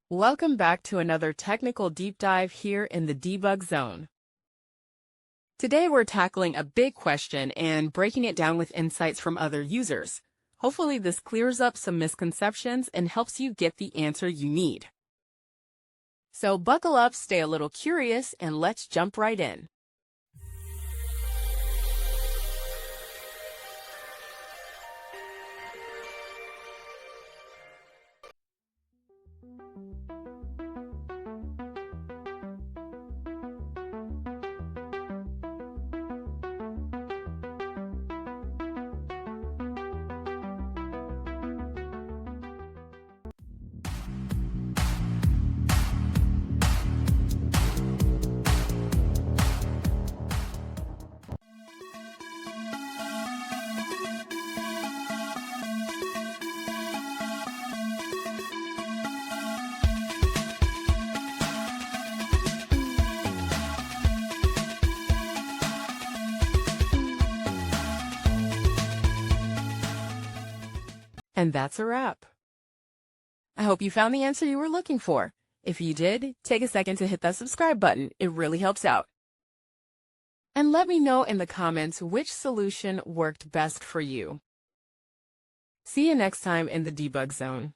Welcome back to another technical deep dive here in the debug zone. Today we're tackling a big question and breaking it down with insights from other users. Hopefully this clears up some misconceptions and helps you get the answer you need. So buckle up, stay a little curious, and let's jump right in. And that's a wrap. I hope you found the answer you were looking for. If you did, take a second to hit that subscribe button. It really helps out. And let me know in the comments which solution worked best for you. See you next time in the debug zone.